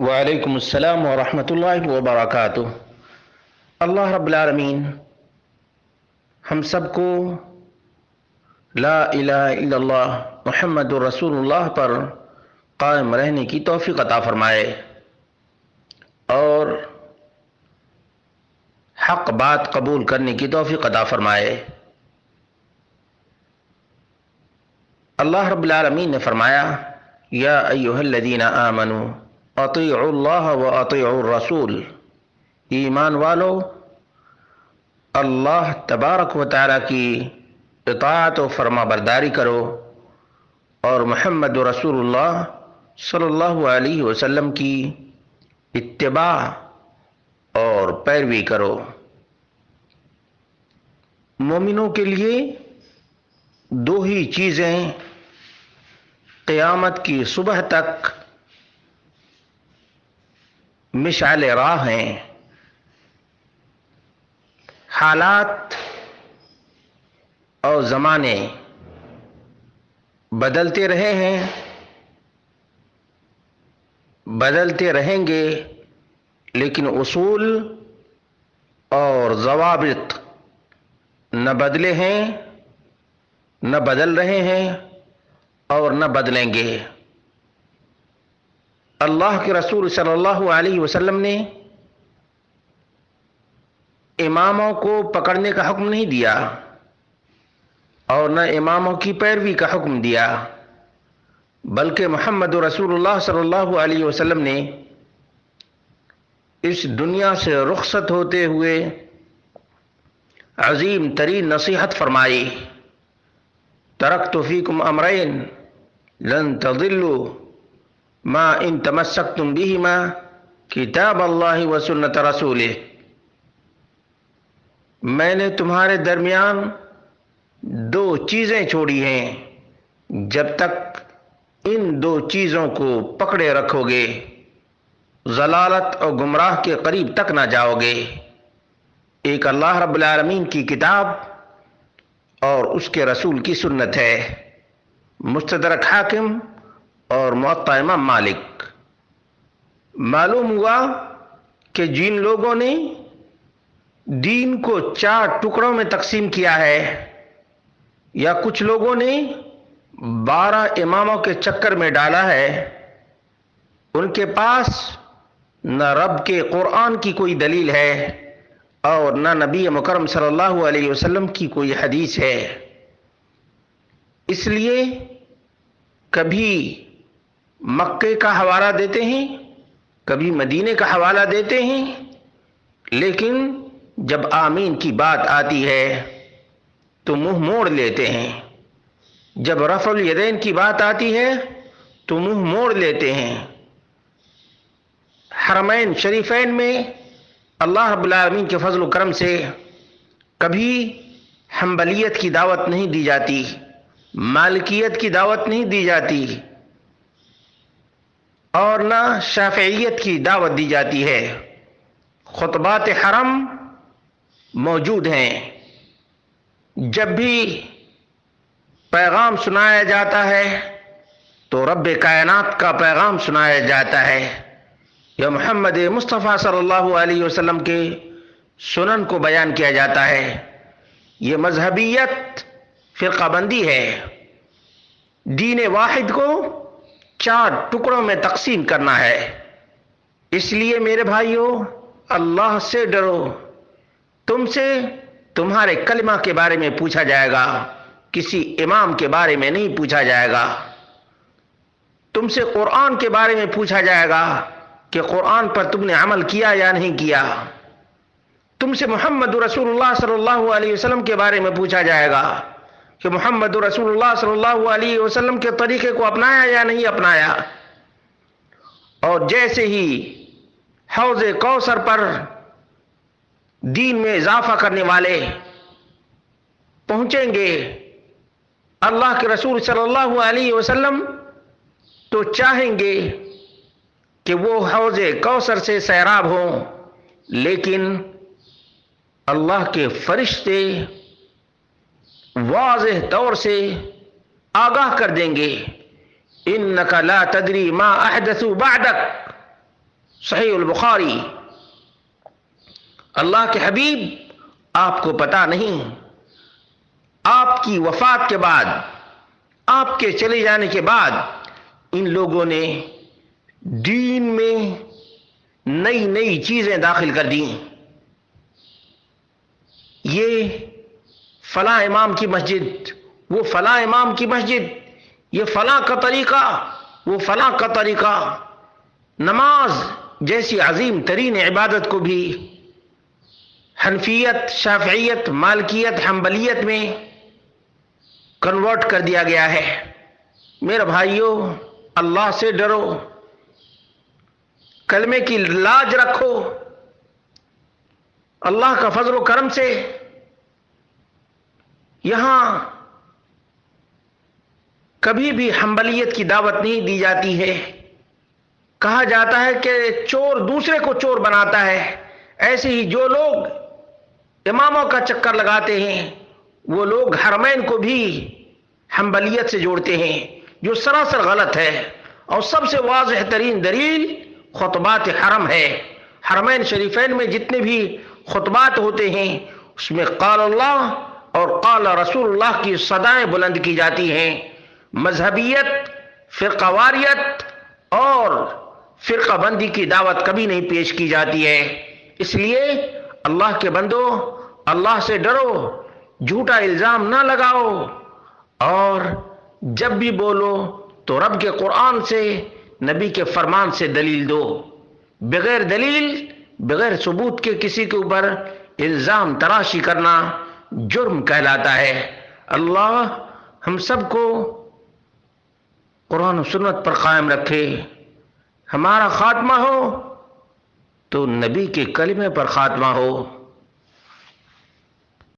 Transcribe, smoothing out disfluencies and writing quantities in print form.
وعلیکم السلام ورحمۃ اللہ وبرکاتہ۔ اللہ رب العالمین ہم سب کو لا الہ الا اللہ محمد رسول اللہ پر قائم رہنے کی توفیق عطا فرمائے اور حق بات قبول کرنے کی توفیق عطا فرمائے۔ اللہ رب العالمین نے فرمایا یا ایھا الذین آمنوا اطیعوا اللہ واطیعوا الرسول، ایمان والو اللہ تبارک و تعالی کی اطاعت و فرما برداری کرو اور محمد رسول اللہ صلی اللہ علیہ وسلم کی اتباع اور پیروی کرو۔ مومنوں کے لیے دو ہی چیزیں قیامت کی صبح تک مشعل راہ ہیں۔ حالات اور زمانے بدلتے رہے ہیں، بدلتے رہیں گے، لیکن اصول اور ضوابط نہ بدلے ہیں، نہ بدل رہے ہیں اور نہ بدلیں گے۔ اللہ کے رسول صلی اللہ علیہ وسلم نے اماموں کو پکڑنے کا حکم نہیں دیا اور نہ اماموں کی پیروی کا حکم دیا، بلکہ محمد رسول اللہ صلی اللہ علیہ وسلم نے اس دنیا سے رخصت ہوتے ہوئے عظیم ترین نصیحت فرمائی، ترکت فیکم امرین لن تضلوا ما ان تمسکتم بہما کتاب اللہ و سنت رسولہ۔ میں نے تمہارے درمیان دو چیزیں چھوڑی ہیں، جب تک ان دو چیزوں کو پکڑے رکھو گے ضلالت اور گمراہ کے قریب تک نہ جاؤ گے۔ ایک اللہ رب العالمین کی کتاب اور اس کے رسول کی سنت ہے۔ مستدرک حاکم اور موطا امام مالک۔ معلوم ہوا کہ جن لوگوں نے دین کو 4 ٹکڑوں میں تقسیم کیا ہے، یا کچھ لوگوں نے 12 اماموں کے چکر میں ڈالا ہے، ان کے پاس نہ رب کے قرآن کی کوئی دلیل ہے اور نہ نبی مکرم صلی اللہ علیہ وسلم کی کوئی حدیث ہے۔ اس لیے کبھی مکے کا حوالہ دیتے ہیں، کبھی مدینے کا حوالہ دیتے ہیں، لیکن جب آمین کی بات آتی ہے تو منہ موڑ لیتے ہیں، جب رفع الیدین کی بات آتی ہے تو منہ موڑ لیتے ہیں۔ حرمین شریفین میں اللہ رب العالمین کے فضل و کرم سے کبھی حنبلیت کی دعوت نہیں دی جاتی، مالکیت کی دعوت نہیں دی جاتی اور نہ شافعیت کی دعوت دی جاتی ہے۔ خطبات حرم موجود ہیں۔ جب بھی پیغام سنایا جاتا ہے تو رب کائنات کا پیغام سنایا جاتا ہے، یا محمد مصطفیٰ صلی اللہ علیہ وسلم کے سنن کو بیان کیا جاتا ہے۔ یہ مذہبیت فرقہ بندی ہے۔ دین واحد کو 4 ٹکڑوں میں تقسیم کرنا ہے۔ اس لیے میرے بھائیوں، اللہ سے ڈرو۔ تم سے تمہارے کلمہ کے بارے میں پوچھا جائے گا، کسی امام کے بارے میں نہیں پوچھا جائے گا۔ تم سے قرآن کے بارے میں پوچھا جائے گا کہ قرآن پر تم نے عمل کیا یا نہیں کیا۔ تم سے محمد رسول اللہ صلی اللہ علیہ وسلم کے بارے میں پوچھا جائے گا کہ محمد رسول اللہ صلی اللہ علیہ وسلم کے طریقے کو اپنایا یا نہیں اپنایا۔ اور جیسے ہی حوض کوثر پر دین میں اضافہ کرنے والے پہنچیں گے، اللہ کے رسول صلی اللہ علیہ وسلم تو چاہیں گے کہ وہ حوض کوثر سے سیراب ہوں، لیکن اللہ کے فرشتے واضح طور سے آگاہ کر دیں گے، انک لا تدری ما احدثوا بعدک، صحیح البخاری، اللہ کے حبیب آپ کو پتا نہیں آپ کی وفات کے بعد، آپ کے چلے جانے کے بعد ان لوگوں نے دین میں نئی نئی چیزیں داخل کر دیں. یہ فلاں امام کی مسجد، وہ فلاں امام کی مسجد، یہ فلاں کا طریقہ، وہ فلاں کا طریقہ. نماز جیسی عظیم ترین عبادت کو بھی حنفیت، شافعیت، مالکیت، حنبلیت میں کنورٹ کر دیا گیا ہے. میرے بھائیوں، اللہ سے ڈرو، کلمے کی لاج رکھو. اللہ کا فضل و کرم سے یہاں کبھی بھی حنبلیت کی دعوت نہیں دی جاتی ہے. کہا جاتا ہے کہ چور دوسرے کو چور بناتا ہے. ایسے ہی جو لوگ اماموں کا چکر لگاتے ہیں وہ لوگ حرمین کو بھی حنبلیت سے جوڑتے ہیں، جو سراسر غلط ہے. اور سب سے واضح ترین دلیل خطبات حرم ہے. حرمین شریفین میں جتنے بھی خطبات ہوتے ہیں اس میں قال اللہ اور قال رسول اللہ کی صدائیں بلند کی جاتی ہیں. مذہبیت، فرقہ واریت اور فرقہ بندی کی دعوت کبھی نہیں پیش کی جاتی ہے. اس لیے اللہ کے بندو، اللہ سے ڈرو، جھوٹا الزام نہ لگاؤ، اور جب بھی بولو تو رب کے قرآن سے، نبی کے فرمان سے دلیل دو. بغیر دلیل، بغیر ثبوت کے کسی کے اوپر الزام تراشی کرنا جرم کہلاتا ہے. اللہ ہم سب کو قرآن و سنت پر قائم رکھے. ہمارا خاتمہ ہو تو نبی کے کلمے پر خاتمہ ہو.